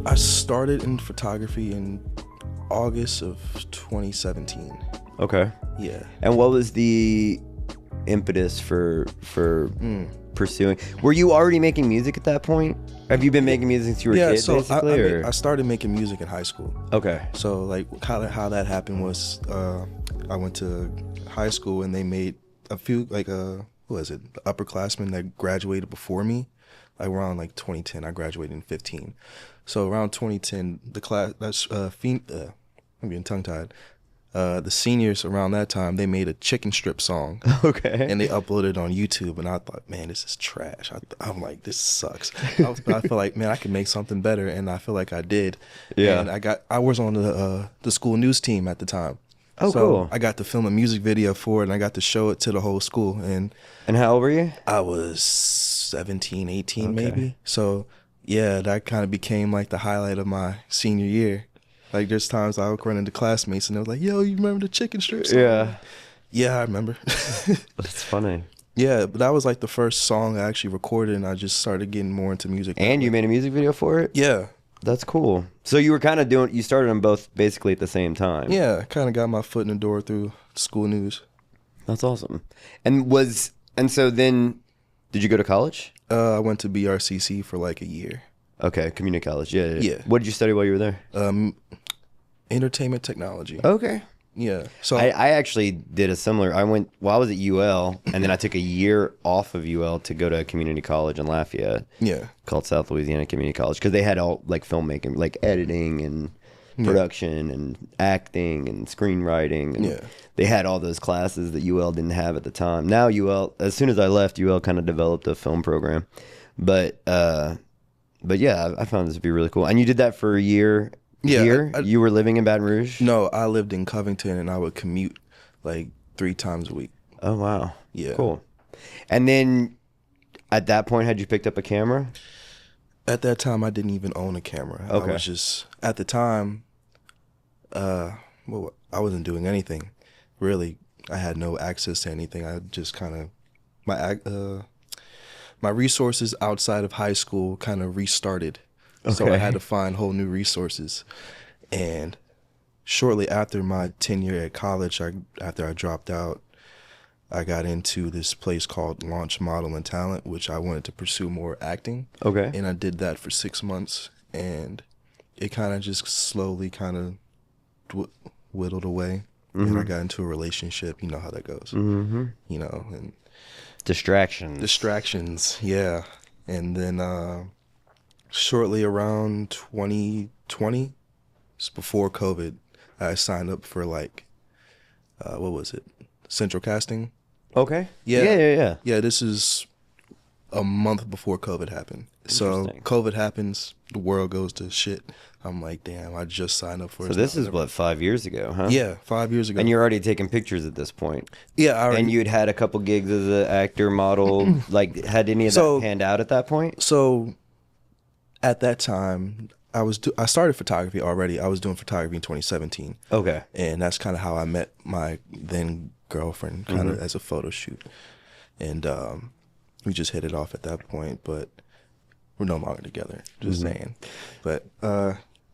I started in photography in August of 2017. Okay. Yeah. And what was the impetus for pursuing? Were you already making music at that point? Have you been making music since you were a kid, so basically? I started making music in high school. Okay. So like how that happened was I went to high school and they made a few the upperclassmen that graduated before me, like around like 2010. I graduated in 15. So around 2010, the class I'm getting tongue tied. The seniors around that time, they made a chicken strip song. Okay. And they uploaded it on YouTube, and I thought, man, this is trash. I'm like, this sucks. But I feel like, man, I can make something better, and I feel like I did. Yeah. And I was on the school news team at the time. Oh, so cool. I got to film a music video for it, and I got to show it to the whole school. And how old were you? I was 17, 18 Okay. maybe. So yeah, that kind of became like the highlight of my senior year. Like there's times I would run into classmates and they was like, yo, you remember the chicken strip song? Yeah. Yeah, I remember. That's funny. Yeah, but that was like the first song I actually recorded, and I just started getting more into music. And you made a music video for it? Yeah. That's cool. So you were kind of you started them both basically at the same time. Yeah, kind of got my foot in the door through school news. That's awesome. And so then, did you go to college? I went to BRCC for like a year. Okay, community college. Yeah. Yeah. What did you study while you were there? Entertainment technology. Okay. Yeah. So I actually did a similar. I was at UL, and then I took a year off of UL to go to a community college in Lafayette. Yeah. Called South Louisiana Community College, because they had all like filmmaking, like editing and production and acting and screenwriting. And they had all those classes that UL didn't have at the time. Now UL, as soon as I left, UL kind of developed a film program. But yeah, I found this to be really cool. And you did that for a year. Yeah, You were living in Baton Rouge? No, I lived in Covington, and I would commute like 3 times a week. Oh, wow. Yeah. Cool. And then at that point, had you picked up a camera? At that time, I didn't even own a camera. Okay. I was just, at the time, I wasn't doing anything. Really, I had no access to anything. I just kind of, my resources outside of high school kind of restarted. Okay. So I had to find whole new resources. And shortly after my tenure at college, after I dropped out, I got into this place called Launch Model and Talent, which I wanted to pursue more acting. Okay. And I did that for 6 months, and it kind of just slowly kind of whittled away. Mm-hmm. And I got into a relationship. You know how that goes. Mm-hmm. You know, and distractions. Yeah. And then shortly around 2020, just before COVID, I signed up for Central Casting. Okay. Yeah. Yeah, this is a month before COVID happened. So COVID happens, the world goes to shit. I'm like, damn, I just signed up for it. So this is what, 5 years ago, huh? Yeah, 5 years ago. And you're already taking pictures at this point. Yeah, and you'd had a couple gigs as an actor, model. Like, had any of that panned out at that point? So at that time, I started photography already. I was doing photography in 2017. Okay. And that's kind of how I met my then girlfriend, kind of as a photo shoot. And we just hit it off at that point, but we're no longer together, just saying. But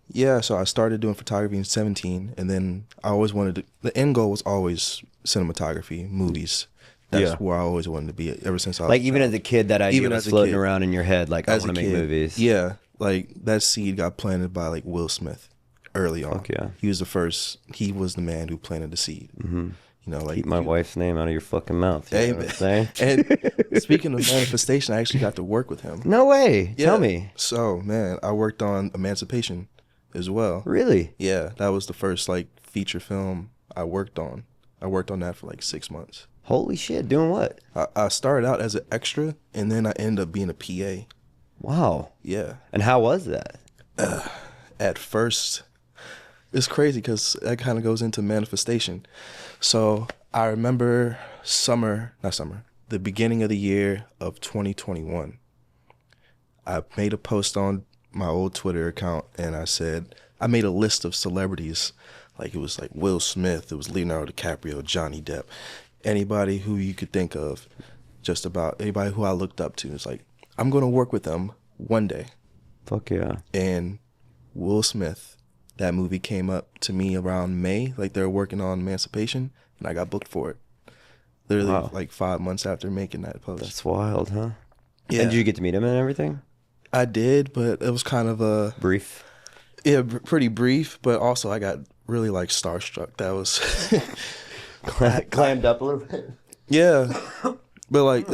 yeah, so I started doing photography in 17, and then I always the end goal was always cinematography, movies. That's where I always wanted to be ever since I was like, even as a kid, that idea was floating around in your head, like, I want to make movies. Yeah, like that seed got planted by like Will Smith early on. Fuck yeah. He was the man who planted the seed. Mm-hmm. You know, like, keep my wife's name out of your fucking mouth. You know what I'm saying? And speaking of manifestation, I actually got to work with him. No way. Yeah. Tell me. So, man, I worked on Emancipation as well. Really? Yeah, that was the first like feature film I worked on. I worked on that for like 6 months. Holy shit, doing what? I started out as an extra, and then I ended up being a PA. Wow. Yeah. And how was that? At first, it's crazy because that kind of goes into manifestation. So I remember the beginning of the year of 2021, I made a post on my old Twitter account, and I made a list of celebrities. Like, it was like Will Smith, it was Leonardo DiCaprio, Johnny Depp, anybody who you could think of, just about anybody who I looked up to. It's like, I'm going to work with them one day. Fuck yeah. And Will Smith. That movie came up to me around May, like they were working on Emancipation, and I got booked for it. Literally, Wow. like 5 months after making that post. That's wild, huh? Yeah, And did you get to meet him and everything? I did, but it was kind of a Brief. yeah, pretty brief. But also, I got really like starstruck. That was Clammed up a little bit. yeah, but like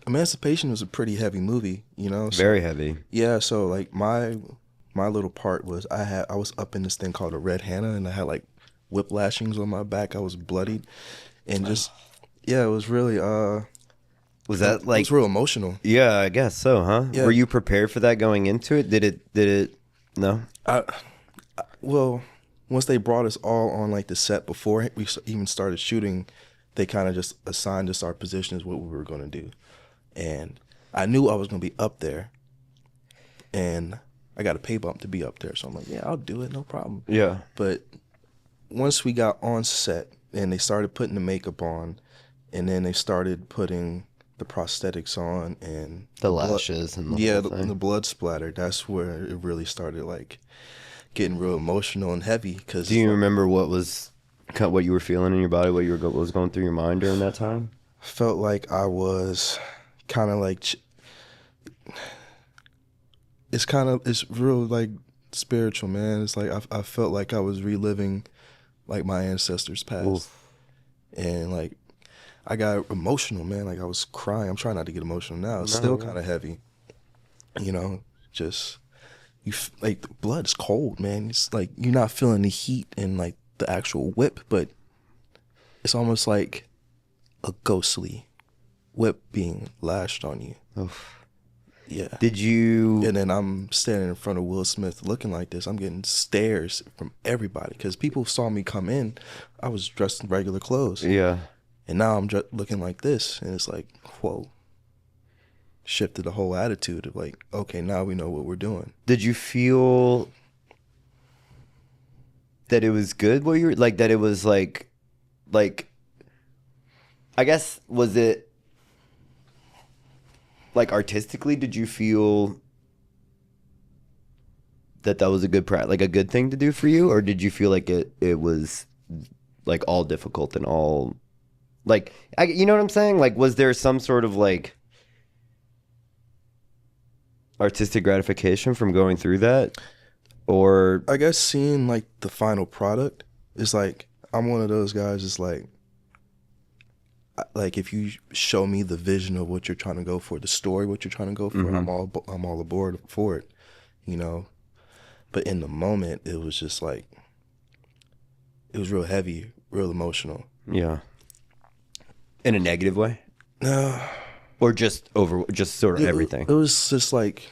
Emancipation was a pretty heavy movie, you know. So, Very heavy. yeah, so like my little part was I was up in this thing called a red Hannah, and I had like whiplashings on my back. I was bloodied, and just yeah, it was really Was that it like? was real emotional. Yeah, I guess so, huh? Yeah. Were you prepared for that going into it? Did it? No. Well, once they brought us all on like the set before we even started shooting, they kind of just assigned us our positions, what we were going to do, and I knew I was going to be up there, and I got a pay bump to be up there, so I'm like, yeah, I'll do it, no problem. Yeah. But once we got on set and they started putting the makeup on, and then they started putting the prosthetics on and The lashes and the yeah, whole thing. the blood splatter. That's where it really started like getting real emotional and heavy. Cause Do you remember what you were feeling in your body? What was going through your mind during that time? felt like I was kind of like it's real like spiritual, man. It's like I felt like I was reliving like my ancestors past. Oof. And like I got emotional, man. Like I was crying. I'm trying not to get emotional now. It's No, still yeah. kind of heavy, you know. Just like the blood is cold, man. It's like you're not feeling the heat and like the actual whip, but it's almost like a ghostly whip being lashed on you. Oof. Yeah. Did you? And then I'm standing in front of Will Smith looking like this. I'm getting stares from everybody because people saw me come in. I was dressed in regular clothes. Yeah. And now I'm looking like this. And it's like, whoa. Shifted the whole attitude of like, okay, now we know what we're doing. Did you feel that it was good? What you were like? That it was like, I guess, was it like artistically? Did you feel that was a good like a good thing to do for you, or did you feel like it was like all difficult and all like you know what I'm saying? Like, was there some sort of like artistic gratification from going through that? Or I guess seeing like the final product is like, I'm one of those guys. It's like if you show me the vision of what you're trying to go for, the story, what you're trying to go for, Mm-hmm. I'm all aboard for it, you know. But in the moment, it was just like, it was real heavy, real emotional. yeah, in a negative way, No, or just sort of everything. It was just like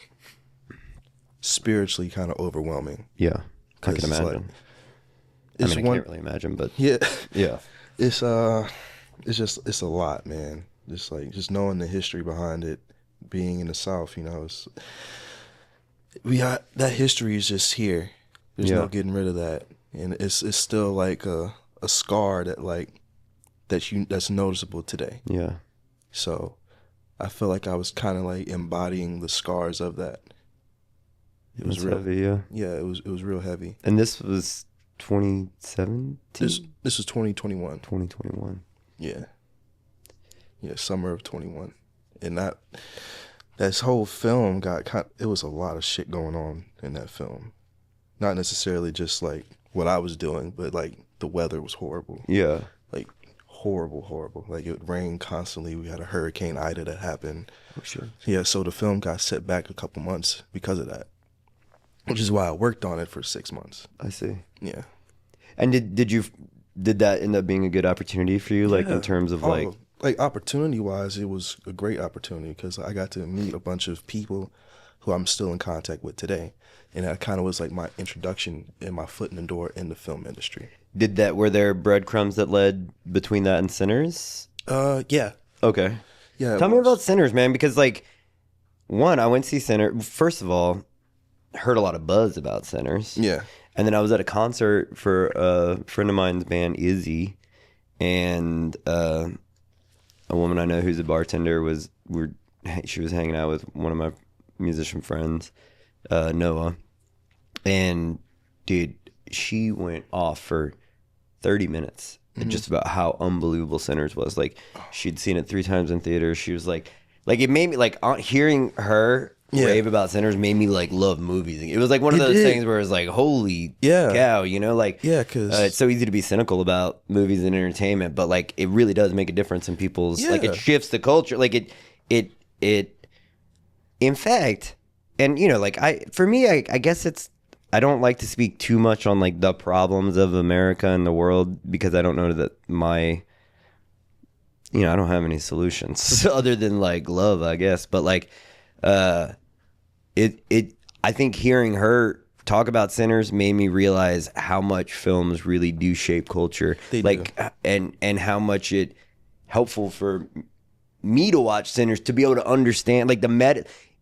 spiritually kind of overwhelming. Yeah, I 'Cause can it's imagine. like- I It's mean, I one, can't really imagine, but yeah. yeah, It's it's a lot, man. Just like just knowing the history behind it, being in the South, you know, we got that history is just here. There's Yeah. no getting rid of that, and it's still like a scar that like that's noticeable today. yeah. So I feel like I was kind of like embodying the scars of that. It was That's real heavy, yeah. Yeah, it was real heavy. And this was 2017, This was 2021. 2021. Yeah. Yeah, summer of 21. And that whole film it was a lot of shit going on in that film. Not necessarily just like what I was doing, but like the weather was horrible. Yeah. Like horrible. Like it rained constantly. We had a Hurricane Ida that happened. Oh, sure. Yeah, so the film got set back a couple months because of that. Which is why I worked on it for 6 months. I see. Yeah. And did that end up being a good opportunity for you, like in terms of like opportunity wise, it was a great opportunity because I got to meet a bunch of people who I'm still in contact with today, and that kind of was like my introduction and my foot in the door in the film industry. were there breadcrumbs that led between that and Sinners? Yeah, Okay. yeah. Tell me about Sinners, man, because like one, I went to see Sinners. First of all, heard a lot of buzz about Sinners. Yeah, And then I was at a concert for a friend of mine's band, Izzy, and a woman I know who's a bartender she was hanging out with one of my musician friends, Noah, And dude, she went off for 30 minutes just about how unbelievable Sinners was. Like, she'd seen it 3 times in theaters. She was like it made me like hearing her rave about Sinners made me like love movies. It was like one of those things where it's like, holy cow, you know, like because it's so easy to be cynical about movies and entertainment, but like it really does make a difference in people's like it shifts the culture. Like it in fact, and you know, like for me, I guess it's, I don't like to speak too much on like the problems of America and the world because I don't know that I don't have any solutions other than like love, I guess. But like, I think hearing her talk about Sinners made me realize how much films really do shape culture. They like, do. And how much it helpful for me to watch Sinners to be able to understand like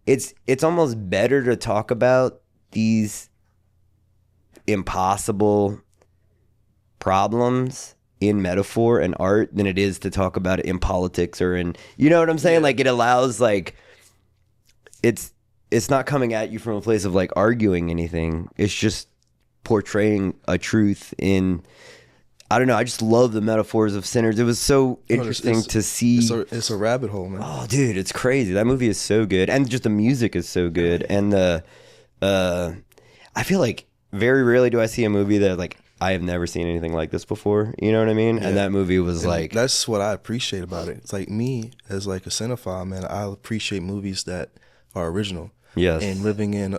it's almost better to talk about these impossible problems in metaphor and art than it is to talk about it in politics or in, you know what I'm saying? Like it allows like, it's not coming at you from a place of like arguing anything. It's just portraying a truth in, I don't know. I just love the metaphors of Sinners. It was so interesting to see. It's a rabbit hole, man. Oh, dude, it's crazy. That movie is so good, and just the music is so good. And I feel like very rarely do I see a movie that like I have never seen anything like this before. You know what I mean? Yeah. And that movie was like, that's what I appreciate about it. It's like me as like a cinephile, man. I appreciate movies that are original. Yes. And living in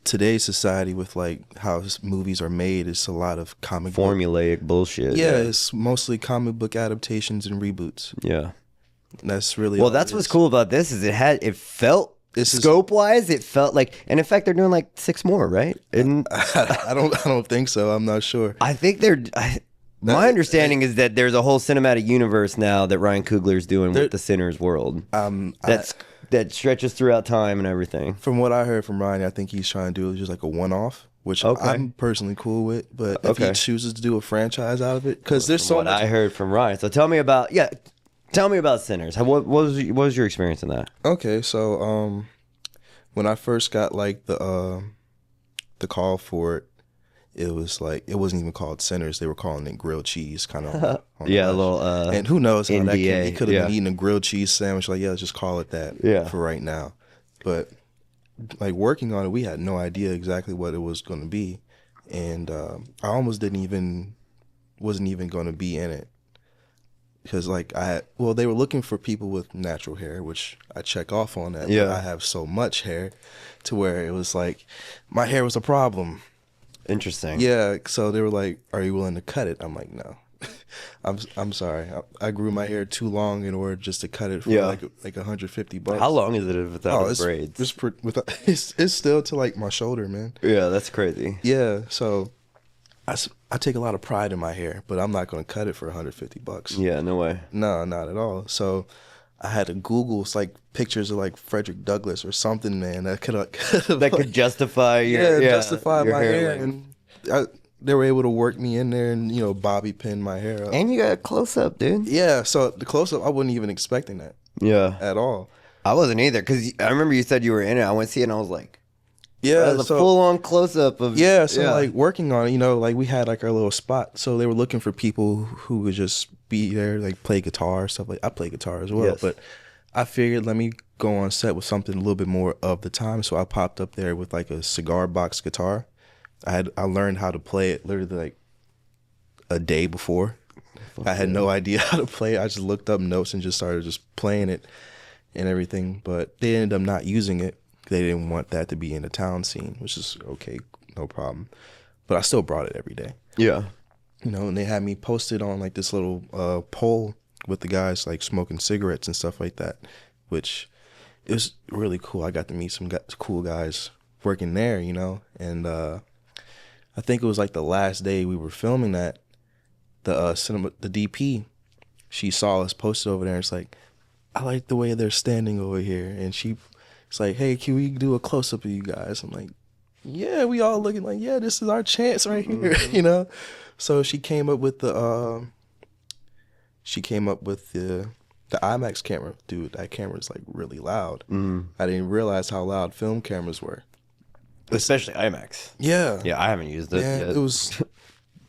today's society with like how movies are made, it's a lot of formulaic bullshit. Yeah, it's mostly comic book adaptations and reboots. Yeah. That's really well. That's what's cool about this is it felt. Scope wise, it felt like, and in fact, they're doing like 6 more, right? And I don't think so. I'm not sure. I think my understanding is that there's a whole cinematic universe now that Ryan Coogler's doing with the Sinners world. That stretches throughout time and everything. From what I heard from Ryan, I think he's trying to do just like a one-off, which I'm personally cool with. But if he chooses to do a franchise out of it, because there's so much. What I heard from Ryan. So tell me about Sinners. What was your experience in that? Okay, so when I first got like the call for it, it was like it wasn't even called Sinners. They were calling it grilled cheese, kind of. Yeah, a little. And who knows how NDA, that came. He could have been eating a grilled cheese sandwich. Like, let's just call it that for right now. But like working on it, we had no idea exactly what it was going to be, and I almost wasn't even going to be in it. Because like they were looking for people with natural hair, which I check off on that. Yeah. But I have so much hair to where it was like my hair was a problem. Interesting. Yeah, so they were like, "Are you willing to cut it?" I'm like, "No, I'm sorry. I grew my hair too long in order just to cut it for like $150." How long is it without braids? It's still to like my shoulder, man. Yeah, that's crazy. Yeah, so I take a lot of pride in my hair, but I'm not going to cut it for $150. Yeah, no way. No, not at all. So I had to Google like pictures of like Frederick Douglass or something, man, that could justify justify my hair, length. and they were able to work me in there and bobby pin my hair up. And you got a close up, dude. Yeah, so the close up I wasn't even expecting that. Yeah, at all. I wasn't either because I remember you said you were in it. I went to see it and I was like, yeah, a full on close up of like working on it, like we had like our little spot, so they were looking for people who would just be there, like play guitar, stuff like I play guitar as well, but I figured let me go on set with something a little bit more of the time, so I popped up there with like a cigar box guitar. I learned how to play it literally like a day before. I had no idea how to play it. I just looked up notes and just started just playing it and everything, but they ended up not using it. They didn't want that to be in the town scene, which is okay, no problem. But I still brought it every day. Yeah. And they had me posted on like this little pole with the guys like smoking cigarettes and stuff like that, which it was really cool. I got to meet some cool guys working there, and I think it was like the last day we were filming that, the DP, she saw us posted over there and it's like, I like the way they're standing over here, and it's like, hey, can we do a close-up of you guys? I'm like, yeah, we all looking like, yeah, this is our chance right here, So she came up with the IMAX camera. Dude, that camera is like really loud. I didn't realize how loud film cameras were. especially IMAX. Yeah. Yeah, I haven't used it yet. It was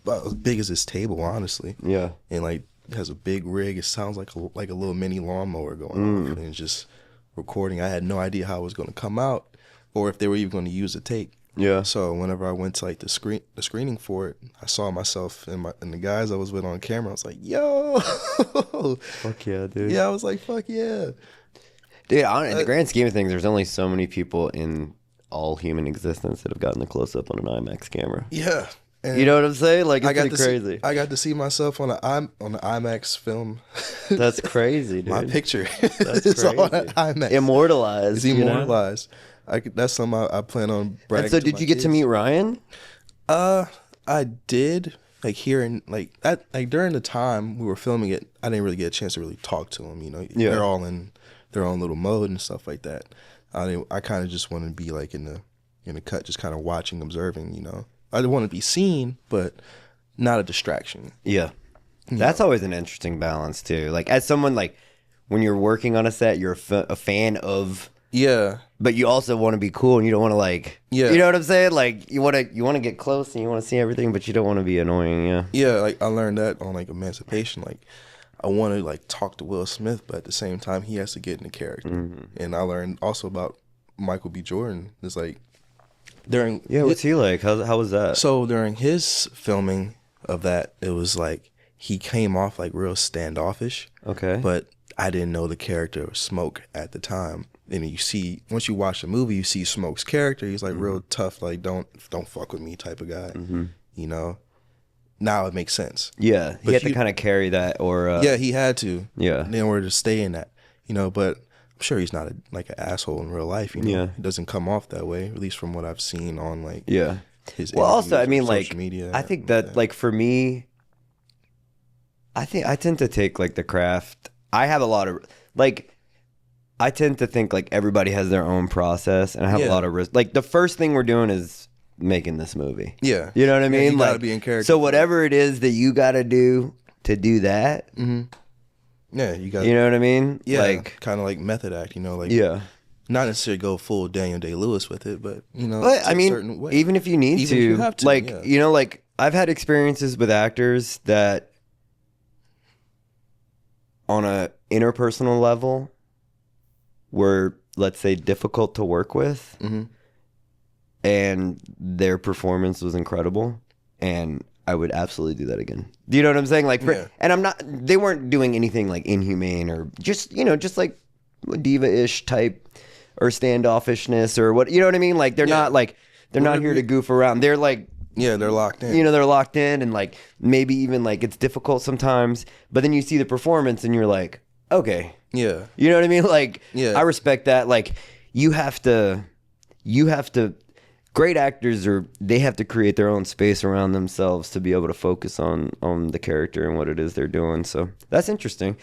about as big as this table, honestly. Yeah. And like it has a big rig. It sounds like a little mini lawnmower going off, and it's just recording. I had no idea how it was going to come out, or if they were even going to use a take. Yeah. So whenever I went to like the screening for it, I saw myself and the guys I was with on camera. I was like, "Yo, Fuck yeah, dude." Yeah, I was like, "Fuck yeah." Dude, in the grand scheme of things, there's only so many people in all human existence that have gotten a close up on an IMAX camera. Yeah. And you know what I'm saying? Like, it's pretty crazy. I got to see myself on the IMAX film. That's crazy, dude. My picture That's is crazy. on IMAX. Immortalized. It's immortalized. That's something I plan on bragging. And so, did you get to meet Ryan? I did. Like hearing during the time we were filming it, I didn't really get a chance to really talk to him. You know, they're all in their own little mode and stuff like that. I kind of just wanted to be like in the cut, just kind of watching, observing. You know, I didn't want to be seen, but not a distraction. Yeah, that's always an interesting balance too. Like as someone like when you're working on a set, you're a fan of. Yeah. But you also want to be cool, and you don't want to like. Yeah. You know what I'm saying? Like you want to get close and you want to see everything, but you don't want to be annoying. Yeah. Yeah, like I learned that on like Emancipation. Like I want to like talk to Will Smith, but at the same time he has to get in the character. Mm-hmm. And I learned also about Michael B. Jordan. It's like during what's he like? How was that? So during his filming of that, it was like he came off like real standoffish. Okay. But I didn't know the character of Smoke at the time. And you see, once you watch the movie, you see Smoke's character. He's like real tough, like don't fuck with me type of guy. Mm-hmm. You know. Now it makes sense. Yeah, he had to kind of carry that, or yeah, he had to. Yeah, in order to stay in that, you know. But I'm sure he's not like an asshole in real life. You know, yeah, he doesn't come off that way, at least from what I've seen on like his. Well, also, I mean, like media. I think that like for me, I think I tend to take like the craft. I have a lot of like. I tend to think like everybody has their own process, and I have a lot of risk. Like the first thing we're doing is making this movie. Yeah, you know what I mean. You like, gotta be in character. So whatever it is that you got to do that. Mm-hmm. Yeah, you got. You know what I mean? Yeah, like kind of like method act. You know, like not necessarily go full Daniel Day-Lewis with it, but you know, but I mean, even if you need to, you have to, like you know, like I've had experiences with actors that on a interpersonal level were, let's say, difficult to work with, and their performance was incredible, and I would absolutely do that again. Do you know what I'm saying? Like, and I'm not. They weren't doing anything like inhumane or just just like diva-ish type or standoffishness or what. You know what I mean? Like they're not like they're not here to goof around. They're like. Yeah, they're locked in. You know, they're locked in, and like maybe even like it's difficult sometimes, but then you see the performance and you're like, okay. Yeah. You know what I mean? Like, I respect that. Like, you have to, great actors they have to create their own space around themselves to be able to focus on the character and what it is they're doing. So that's interesting.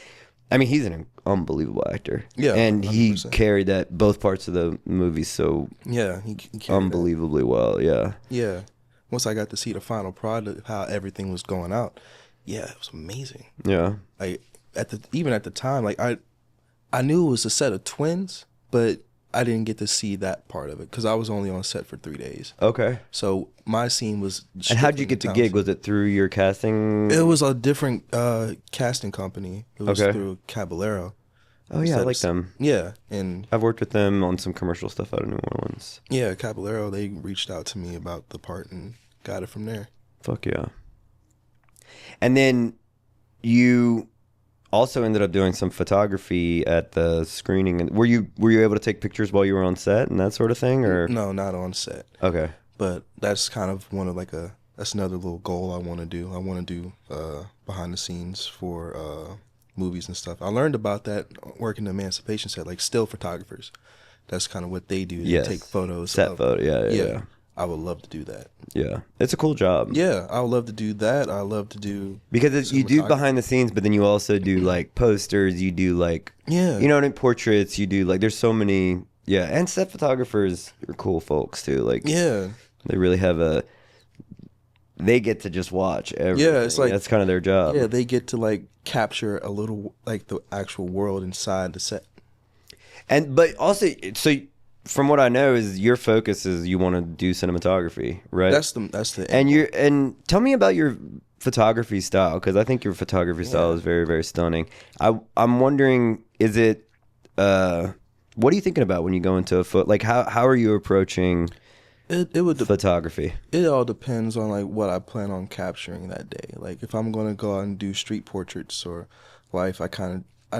I mean, he's an unbelievable actor. Yeah. And 100%. He carried that, both parts of the movie so he unbelievably well. Yeah. Yeah. Once I got to see the final product, how everything was going out, it was amazing. Yeah. Like, even at the time, like, I knew it was a set of twins, but I didn't get to see that part of it because I was only on set for 3 days. Okay. So my scene was. And how'd you get the gig? Was it through your casting? It was a different casting company. It was through Caballero. Oh yeah, I like them. Yeah, and I've worked with them on some commercial stuff out of New Orleans. Yeah, Caballero. They reached out to me about the part and got it from there. Fuck yeah. And then you also ended up doing some photography at the screening. And were you able to take pictures while you were on set and that sort of thing, or no, not on set. Okay, but that's kind of one of that's another little goal I want to do. I want to do behind the scenes for movies and stuff. I learned about that working the Emancipation set, like still photographers. That's kind of what they do. They take photos. Set photo. Yeah. I would love to do that. Yeah, it's a cool job. Yeah, I would love to do that. I love to do because you do behind the scenes, but then you also do like posters. You do like portraits. You do like there's so many and set photographers are cool folks too. Like they really have they get to just watch everything. Yeah, it's like that's kind of their job. Yeah, they get to like capture a little like the actual world inside the set. But also so. from what I know, is your focus is you want to do cinematography, right? That's the and tell me about your photography style, because I think your photography style is very, very stunning. I'm wondering, is it what are you thinking about when you go into a like how are you approaching photography? It all depends on like what I plan on capturing that day. Like if I'm gonna go out and do street portraits or life, I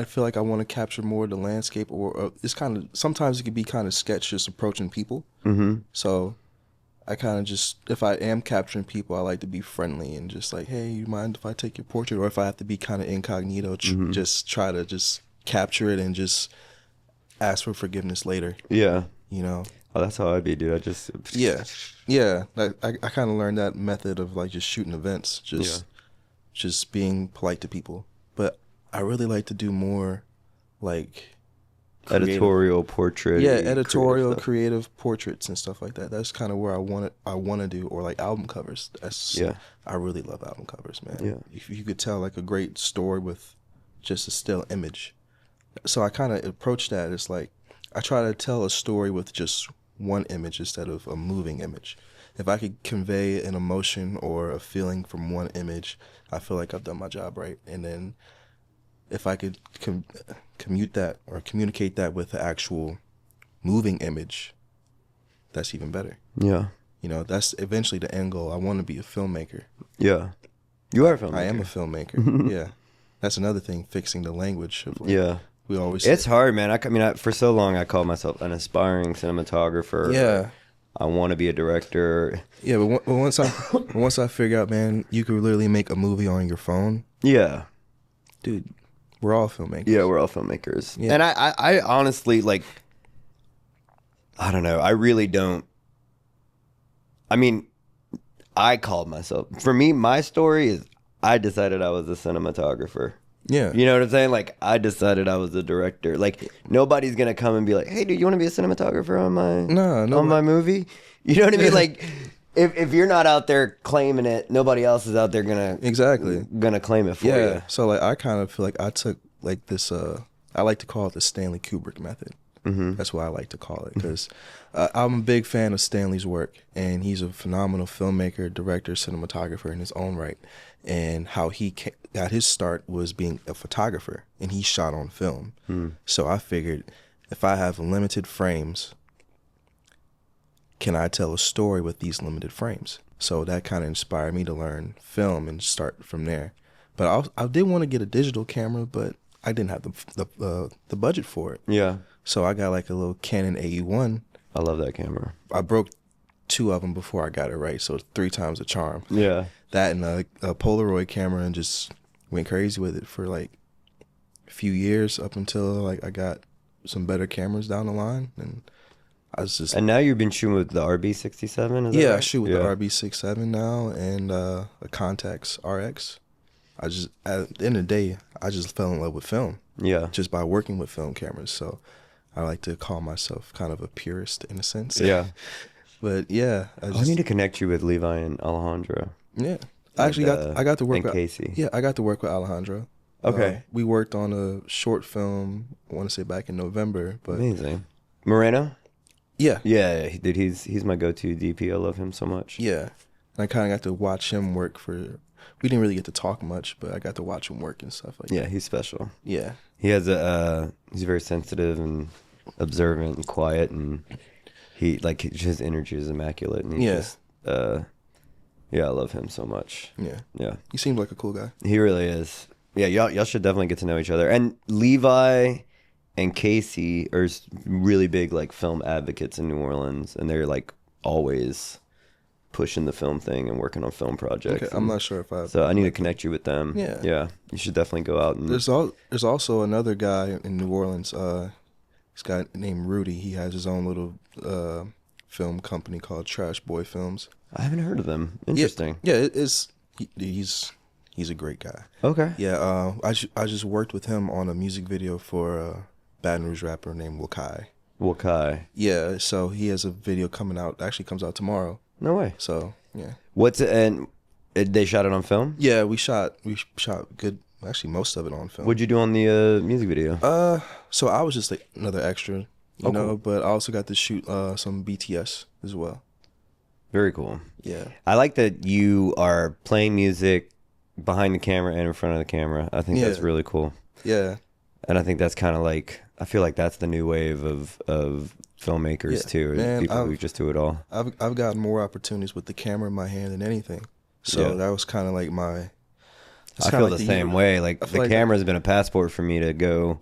feel like I want to capture more of the landscape, or it's kind of, sometimes it could be kind of sketch, just approaching people. Mm-hmm. So I kind of just, if I am capturing people, I like to be friendly and just like, hey, you mind if I take your portrait? Or if I have to be kind of incognito, just try to just capture it and just ask for forgiveness later. Yeah. You know? Oh, that's how I'd be, dude. Yeah. I kind of learned that method of like just shooting events, just being polite to people. But I really like to do more like editorial portrait. Yeah, editorial, creative portraits and stuff like that. That's kind of where I want to do, or like album covers. I really love album covers, man. Yeah. If you could tell like a great story with just a still image. So I kind of approach that. It's like I try to tell a story with just one image instead of a moving image. If I could convey an emotion or a feeling from one image, I feel like I've done my job right. And then if I could communicate that with the actual moving image, that's even better. Yeah. You know, that's eventually the end goal. I want to be a filmmaker. Yeah. You are a filmmaker. I am a filmmaker. Yeah. That's another thing, fixing the language. Of like, we always it's hard, man. I mean, for so long I called myself an aspiring cinematographer. Yeah. I want to be a director. Yeah, but once I figure out, man, you could literally make a movie on your phone. Yeah. Dude, we're all filmmakers. Yeah, we're all filmmakers. Yeah. And I honestly, like, I don't know. I really don't. I mean, I called myself. For me, my story is I decided I was a cinematographer. Yeah. You know what I'm saying? Like, I decided I was a director. Like, nobody's going to come and be like, hey, dude, you want to be a cinematographer on my movie? You know what I mean? Like, if you're not out there claiming it, nobody else is out there gonna claim it for you. So like I kind of feel like I took like this I like to call it the Stanley Kubrick method. Mm-hmm. That's what I like to call it, because I'm a big fan of Stanley's work, and he's a phenomenal filmmaker, director, cinematographer in his own right. And how he got his start was being a photographer, and he shot on film. So I figured, if I have limited frames, can I tell a story with these limited frames? So that kind of inspired me to learn film and start from there. But I did want to get a digital camera, but I didn't have the budget for it. Yeah. So I got like a little Canon AE1. I love that camera. I broke 2 of them before I got it right, so 3 times the charm. Yeah. That and a Polaroid camera, and just went crazy with it for like a few years, up until like I got some better cameras down the line, and I was just. And now you've been shooting with the RB67, is that right? I shoot with the RB67 now, and a Contax RX. At the end of the day, I just fell in love with film. Yeah. Just by working with film cameras, so I like to call myself kind of a purist in a sense. Yeah. But yeah, I need to connect you with Levi and Alejandro. Yeah, I actually got to work with Casey. Yeah, I got to work with Alejandro. Okay. We worked on a short film, I want to say back in November. But amazing. Moreno? Yeah. Yeah, dude, he's my go-to DP. I love him so much. Yeah. And I kind of got to watch him work we didn't really get to talk much, but I got to watch him work and stuff like that. Yeah, he's special. Yeah. He has he's very sensitive and observant and quiet, and his energy is immaculate, and he's I love him so much. Yeah. Yeah. He seems like a cool guy. He really is. Yeah, y'all should definitely get to know each other. And Levi and Casey are really big like film advocates in New Orleans, and they're like always pushing the film thing and working on film projects. Okay, I'm not sure if So I need to connect you with them. Yeah. Yeah. You should definitely go out and There's also another guy in New Orleans, this guy named Rudy. He has his own little film company called Trash Boy Films. I haven't heard of them. Interesting. Yeah, he's a great guy. Okay. Yeah, I just worked with him on a music video for a Baton Rouge rapper named Wakai. Wakai. Yeah, so he has a video coming out. Actually, comes out tomorrow. No way. So yeah. They shot it on film? Yeah, we shot good. Actually, most of it on film. What'd you do on the music video? So I was just like another extra. you know, but I also got to shoot some BTS as well. Very cool. Yeah. I like that you are playing music behind the camera and in front of the camera. I think that's really cool. Yeah. And I think that's kind of like, I feel like that's the new wave of filmmakers too. Man, people who just do it all. I've gotten more opportunities with the camera in my hand than anything. So that was kind of like my... I feel the same way. Like the camera has been a passport for me to go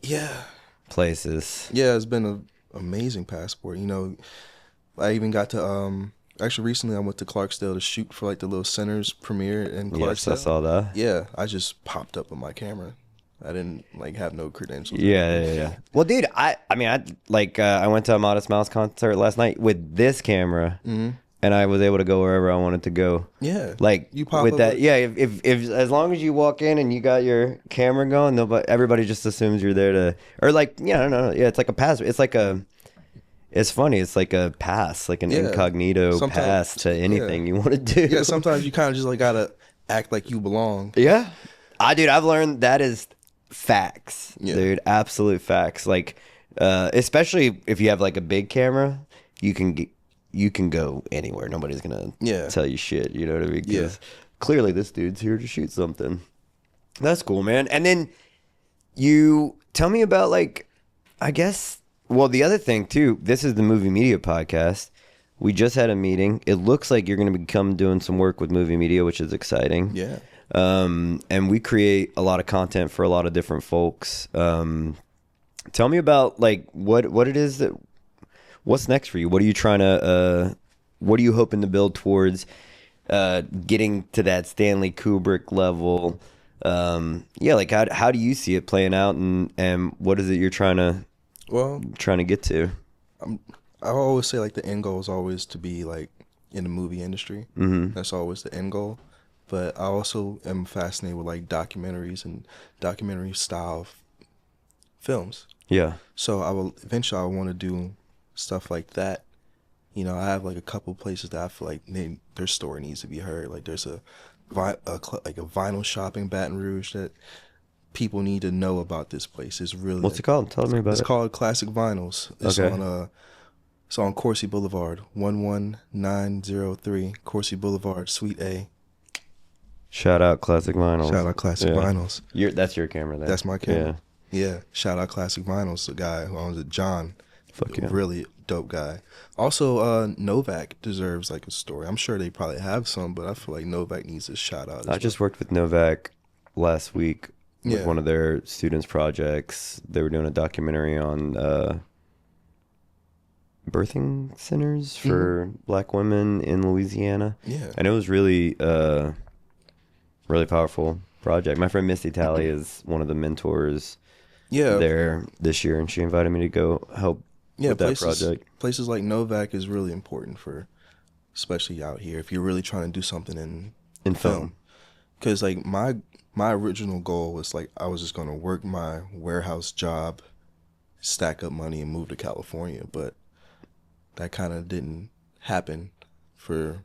places. Yeah, it's been an amazing passport. You know, I even got to... Actually, recently I went to Clarksdale to shoot for like the little Center's premiere in Clarksdale. Yes, I saw that. Yeah, I just popped up with my camera. I didn't like have no credentials. Yeah. Well, dude, I went to a Modest Mouse concert last night with this camera, and I was able to go wherever I wanted to go. Yeah, like you pop with up that. Yeah, if as long as you walk in and you got your camera going, everybody just assumes you're there to, or like no. Yeah, it's like a pass. It's like a. It's funny. It's like a pass, like an incognito pass to anything you want to do. Yeah, sometimes you kind of just like gotta act like you belong. Yeah, dude, I've learned that is facts, dude. Absolute facts. Like, especially if you have like a big camera, you can go anywhere. Nobody's gonna tell you shit. You know what I mean? Because clearly this dude's here to shoot something. That's cool, man. And then you tell me about like, I guess. Well, the other thing, too, this is the Movie Media podcast. We just had a meeting. It looks like you're going to become doing some work with Movie Media, which is exciting. Yeah. And we create a lot of content for a lot of different folks. Tell me about, like, what it is that... What's next for you? What are you trying to... what are you hoping to build towards getting to that Stanley Kubrick level? Like, how do you see it playing out? And what is it you're trying to get to? I always say like the end goal is always to be like in the movie industry. Mm-hmm. That's always the end goal. But I also am fascinated with like documentaries and documentary style films. Yeah. So I will want to do stuff like that. You know, I have like a couple places that I feel like their story needs to be heard. Like there's a vinyl shop in Baton Rouge that people need to know about. This place. It's really... What's it called? Tell me about it. It's called Classic Vinyls. It's on Coursey Boulevard, 11903 Coursey Boulevard, Suite A. Shout out Classic Vinyls. Shout out Classic Vinyls. That's your camera there. That's my camera. Yeah. Shout out Classic Vinyls, the guy who owns it, John. Really dope guy. Also, Novak deserves like a story. I'm sure they probably have some, but I feel like Novak needs a shout out. I just worked with Novak last week with one of their students' projects. They were doing a documentary on birthing centers for Black women in Louisiana. Yeah. And it was really, really powerful project. My friend Misty Talley is one of the mentors there this year, and she invited me to go help with that project. Places like Novak is really important for, especially out here, if you're really trying to do something in film. Because like my original goal was like I was just going to work my warehouse job, stack up money, and move to California. But that kind of didn't happen for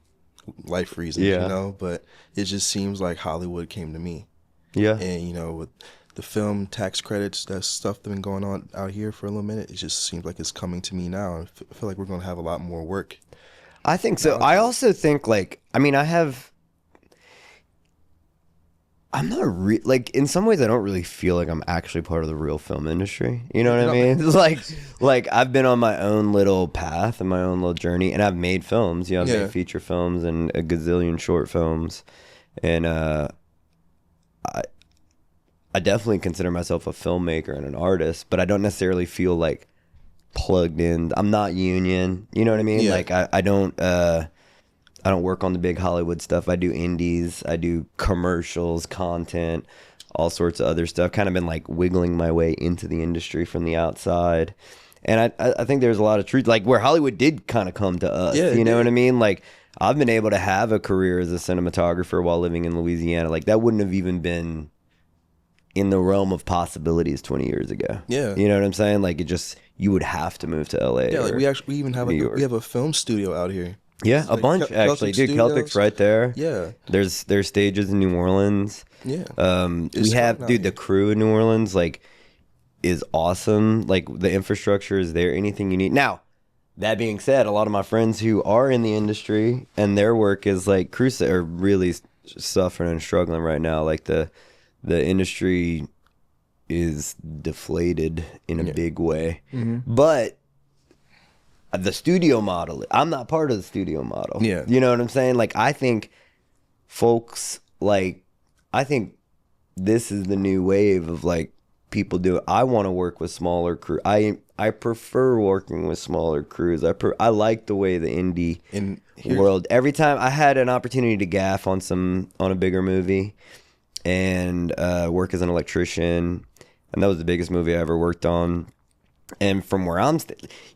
life reasons, you know? But it just seems like Hollywood came to me. Yeah. And, you know, with the film tax credits, that stuff that's been going on out here for a little minute, it just seems like it's coming to me now. I feel like we're going to have a lot more work. I think so. I also think, like, I mean, I'm not like in some ways I don't really feel like I'm actually part of the real film industry. You know what I mean? It's like I've been on my own little path and my own little journey, and I've made films. You know, I've made feature films and a gazillion short films, and I definitely consider myself a filmmaker and an artist, but I don't necessarily feel like plugged in. I'm not union. You know what I mean? Yeah. Like I don't work on the big Hollywood stuff. I do indies. I do commercials, content, all sorts of other stuff. Kind of been like wiggling my way into the industry from the outside. And I think there's a lot of truth. Like where Hollywood did kind of come to us. You know what I mean? Like I've been able to have a career as a cinematographer while living in Louisiana. Like that wouldn't have even been in the realm of possibilities 20 years ago. Yeah. You know what I'm saying? Like it just, you would have to move to LA. Yeah, like we even have we have a film studio out here. Yeah, it's a bunch actually. Dude, Celtic's right there. Yeah. There's stages in New Orleans. Yeah. We have, the crew in New Orleans, like, is awesome. Like the infrastructure is there, anything you need. Now, that being said, a lot of my friends who are in the industry and their work is like crews that are really suffering and struggling right now. Like the industry is deflated in a big way. But the studio model, I'm not part of the studio model. Yeah. You know what I'm saying? Like, I think folks, like, I think this is the new wave of, like, people do it. I want to work with smaller crew. I prefer working with smaller crews. I like the way the indie world. Every time I had an opportunity to gaff on a bigger movie and work as an electrician, and that was the biggest movie I ever worked on. And from where I'm,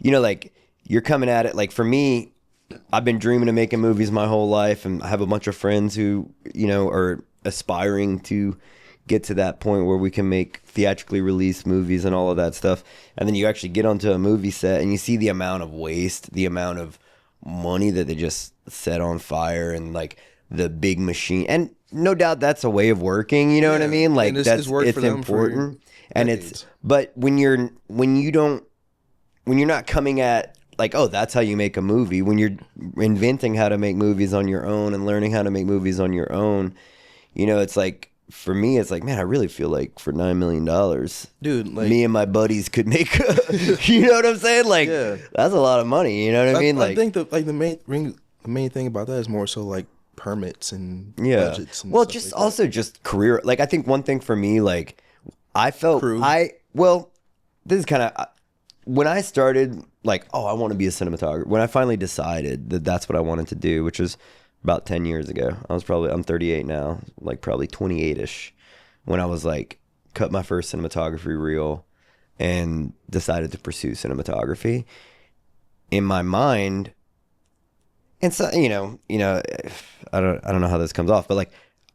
like, you're coming at it, like, for me, I've been dreaming of making movies my whole life, and I have a bunch of friends who, are aspiring to get to that point where we can make theatrically released movies and all of that stuff. And then you actually get onto a movie set and you see the amount of waste, the amount of money that they just set on fire, and like the big machine. And no doubt that's a way of working, you know what I mean? Like, it's important. And but when you're not coming at, like, oh, that's how you make a movie. When you're inventing how to make movies on your own and learning how to make movies on your own, it's like, for me, it's like, man, I really feel like for $9 million, dude, like, me and my buddies could make, you know what I'm saying? Like, that's a lot of money. You know what I mean? I think the main thing about that is more so like permits and budgets. And well, just like also just career. Like, I think one thing for me, like, I felt this is kind of when I started, like, oh, I want to be a cinematographer. When I finally decided that that's what I wanted to do, which was about 10 years ago. I'm 38 now, like probably 28-ish, when I was like, cut my first cinematography reel and decided to pursue cinematography. In my mind, and so, I don't know how this comes off, but like,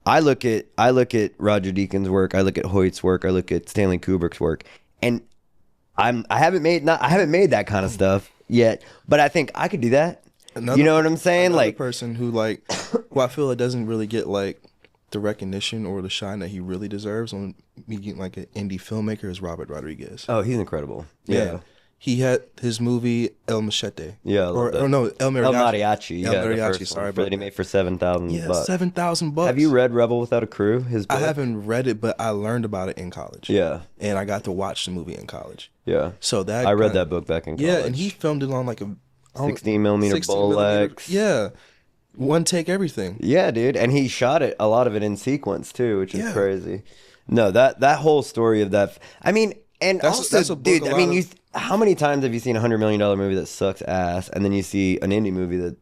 I look at Roger Deakins' work, I look at Hoyt's work, I look at Stanley Kubrick's work, and I haven't made that kind of stuff yet, but I think I could do that. You know what I'm saying? Like, person who, like, who I feel it doesn't really get like the recognition or the shine that he really deserves on being like an indie filmmaker is Robert Rodriguez. Oh, he's incredible. Yeah. He had his movie El Machete. Yeah, El Mariachi. El Mariachi. El Mariachi. Sorry, that he made for $7,000. Yeah, $7,000. Have you read Rebel Without a Crew? His book? I haven't read it, but I learned about it in college. Yeah, and I got to watch the movie in college. Yeah, so that I read that book back in college. Yeah, and he filmed it on like a 16 millimeter Bolex. Yeah, one take everything. Yeah, dude, and he shot it, a lot of it in sequence too, which is crazy. No, that whole story of that. I mean, and that's a dude. I mean, how many times have you seen $100 million movie that sucks ass, and then you see an indie movie that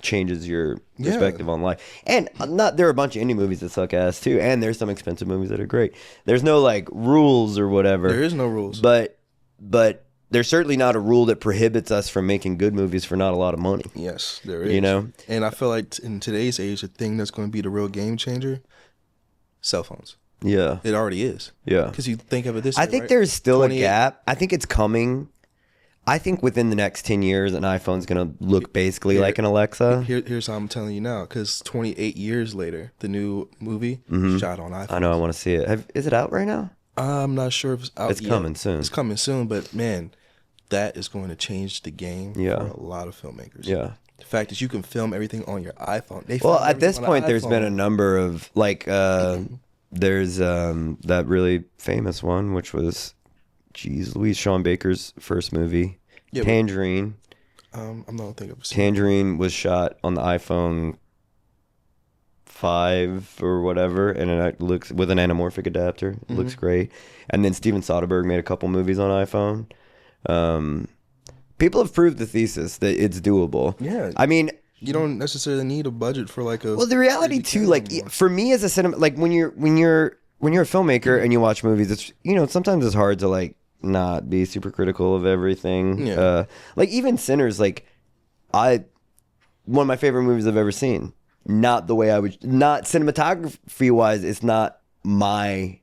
changes your perspective on life? And there are a bunch of indie movies that suck ass too, and there's some expensive movies that are great. There's no like rules or whatever. There is no rules, but there's certainly not a rule that prohibits us from making good movies for not a lot of money. Yes, there is. And I feel like in today's age, the thing that's going to be the real game changer, cell phones. Yeah. It already is. Yeah. Because you think of it this way, I think right? there's still a gap. I think it's coming. I think within the next 10 years, an iPhone's going to look basically like an Alexa. Here's how I'm telling you now. Because 28 years later, the new movie shot on iPhone. I know. I want to see it. Is it out right now? I'm not sure if it's out yet. Coming soon. It's coming soon. But, man, that is going to change the game for a lot of filmmakers. Yeah. The fact that you can film everything on your iPhone. At this point, there's been a number of, like... there's that really famous one, which was, Louise Sean Baker's first movie, Tangerine. I'm not thinking of Tangerine was shot on the iPhone 5 or whatever, and it looks with an anamorphic adapter. It looks great. And then Steven Soderbergh made a couple movies on iPhone. People have proved the thesis that it's doable. Yeah, I mean. You don't necessarily need a budget for like a. Well, the reality too, like anymore. For me as a cinema, like when you're a filmmaker and you watch movies, it's sometimes it's hard to like not be super critical of everything. Yeah. Like even Sinners, like one of my favorite movies I've ever seen. Not the way not cinematography wise, it's not my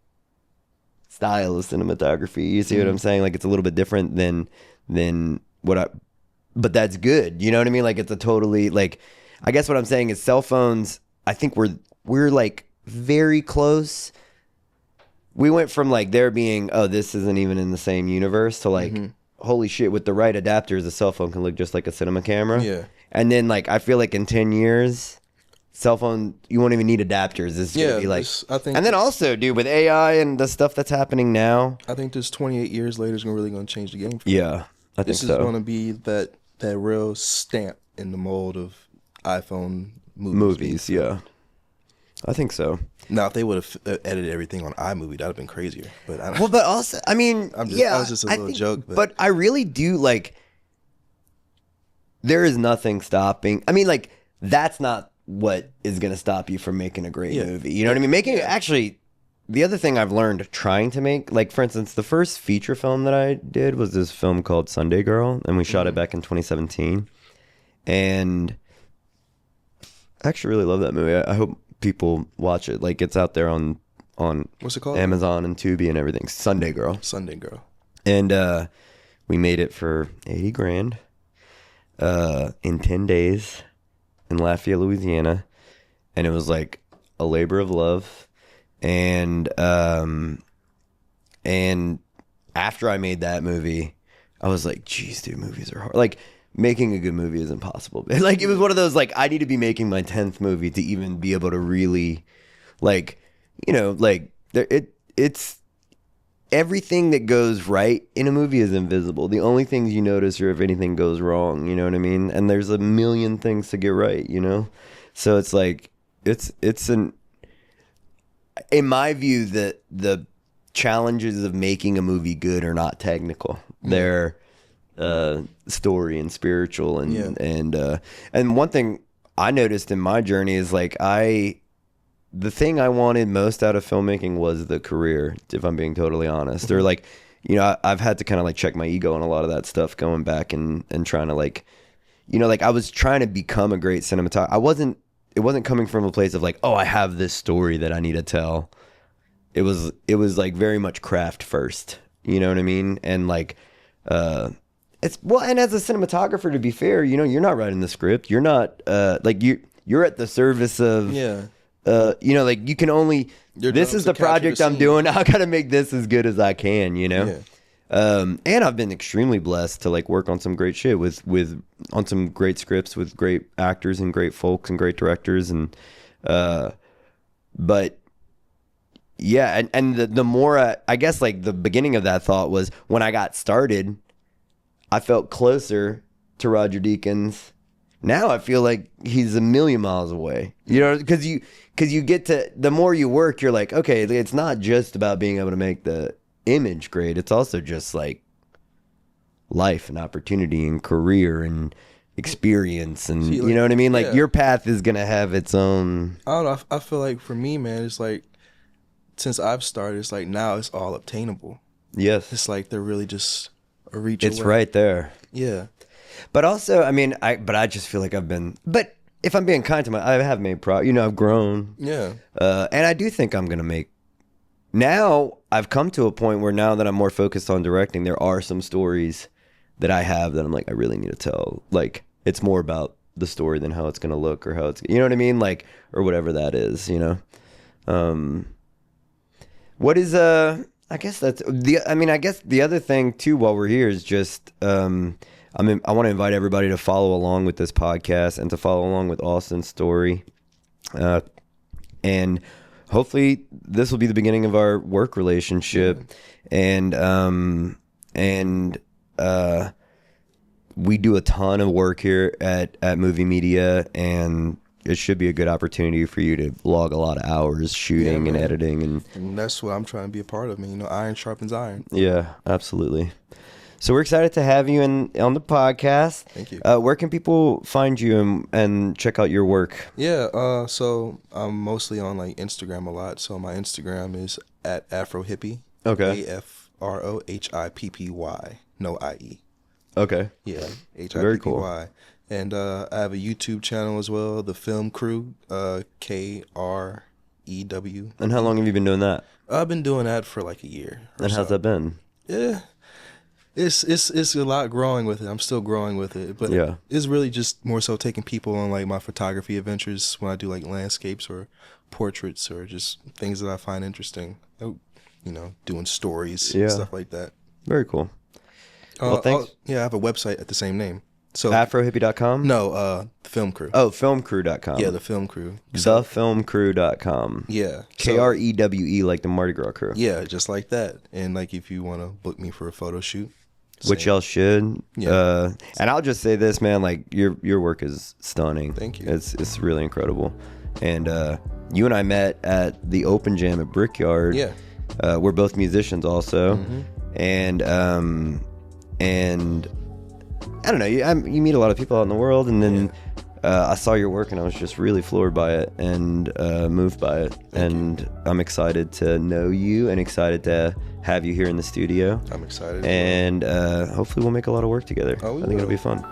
style of cinematography. You see what I'm saying? Like it's a little bit different than what but that's good. You know what I mean? Like it's a totally like, I guess what I'm saying is cell phones, I think we're like very close we went from like there being, oh, this isn't even in the same universe, to like, holy shit, with the right adapters, a cell phone can look just like a cinema camera. Yeah. And then like, I feel like in 10 years, cell phone, you won't even need adapters. It's gonna be like, I think, and then also, dude, with AI and the stuff that's happening now, I think this 28 years later is really going to change the game. Yeah, I think this so. Is going to be that real stamp in the mold of iPhone movies. Yeah, I think so. Now, if they would have edited everything on iMovie, that'd have been crazier. But I don't, well, but also, I mean, I was just a little joke. But I really do like. There is nothing stopping. I mean, like, that's not what is going to stop you from making a great movie. You know what I mean? Actually, the other thing I've learned trying to make, like, for instance, the first feature film that I did was this film called Sunday Girl, and we shot it back in 2017. And I actually really love that movie. I hope people watch it. Like, it's out there on what's it called? Amazon and Tubi and everything. Sunday Girl. And we made it for $80,000 in 10 days in Lafayette, Louisiana, and it was like a labor of love. And after I made that movie, I was like, geez, dude, movies are hard. Like, making a good movie is impossible. Like, it was one of those, like, I need to be making my 10th movie to even be able to really, like, you know, like, it's everything that goes right in a movie is invisible. The only things you notice are if anything goes wrong, you know what I mean? And there's a million things to get right, you know? So it's like, in my view, the challenges of making a movie good are not technical. They're story and spiritual. And one thing I noticed in my journey is like, the thing I wanted most out of filmmaking was the career, if I'm being totally honest. Or like, you know, I've had to kind of like check my ego on a lot of that stuff, going back and trying to like, you know, like I was trying to become a great cinematographer. It wasn't coming from a place of like, oh, I have this story that I need to tell. It was like very much craft first, you know what I mean? And like, and as a cinematographer, to be fair, you know, you're not writing the script. You're not, like you're at the service of, you know, like you can only, this is the project I'm doing. I got to make this as good as I can, you know? And I've been extremely blessed to like work on some great shit on some great scripts with great actors and great folks and great directors. And, but yeah. And the more, I guess like the beginning of that thought was when I got started, I felt closer to Roger Deakins. Now I feel like he's a million miles away, you know, because you get to, the more you work, you're like, okay, it's not just about being able to make the image great. It's also just like life and opportunity and career and experience. And see, like, you know what I mean? Like your path is going to have its own. I don't know. I feel like for me, man, it's like, since I've started, it's like now it's all obtainable. Yes. It's like they're really just a reach It's away. right there. Yeah. But also, I mean, I just feel like but if I'm being kind to I have made you know, I've grown. Yeah. And I do think I'm going to make, now I've come to a point where now that I'm more focused on directing, there are some stories that I have that I'm like, I really need to tell. Like, it's more about the story than how it's going to look or how it's, you know what I mean? Like, or whatever that is, you know? What is, I guess that's I guess the other thing too, while we're here, is just, I want to invite everybody to follow along with this podcast and to follow along with Austin's story. And hopefully this will be the beginning of our work relationship. And we do a ton of work here at Movee Media, and it should be a good opportunity for you to log a lot of hours shooting and editing. And that's what I'm trying to be a part of. You know, iron sharpens iron. Yeah, absolutely. So we're excited to have you on the podcast. Thank you. Where can people find you and check out your work? Yeah, so I'm mostly on like Instagram a lot. So my Instagram is at AfroHippie. Okay. AFROHIPPY. No IE. Okay. Yeah. HIPPY. Very cool. And I have a YouTube channel as well, The Film Crew, KREW. And how long have you been doing that? I've been doing that for like a year. And how's that been? Yeah. It's a lot growing with it. I'm still growing with it, but yeah, it's really just more so taking people on like my photography adventures when I do like landscapes or portraits or just things that I find interesting. doing stories, stuff like that. Very cool. Well, thanks. I have a website at the same name. So Afrohippie.com? No, the Film Crew. Oh, filmcrew.com. Yeah, the Film Crew. Thefilmcrew.com. Yeah. KREWE, like the Mardi Gras crew. Yeah, just like that. And like if you want to book me for a photo shoot. Which y'all should. Yeah. And I'll just say this, man, like your work is stunning. Thank you. It's really incredible. And you and I met at the Open Jam at Brickyard. Yeah. We're both musicians also. Mm-hmm. And I don't know, you meet a lot of people out in the world, and then I saw your work and I was just really floored by it and moved by it. Thank you. I'm excited to know you and excited to have you here in the studio. I'm excited. And hopefully we'll make a lot of work together. I think it'll be fun.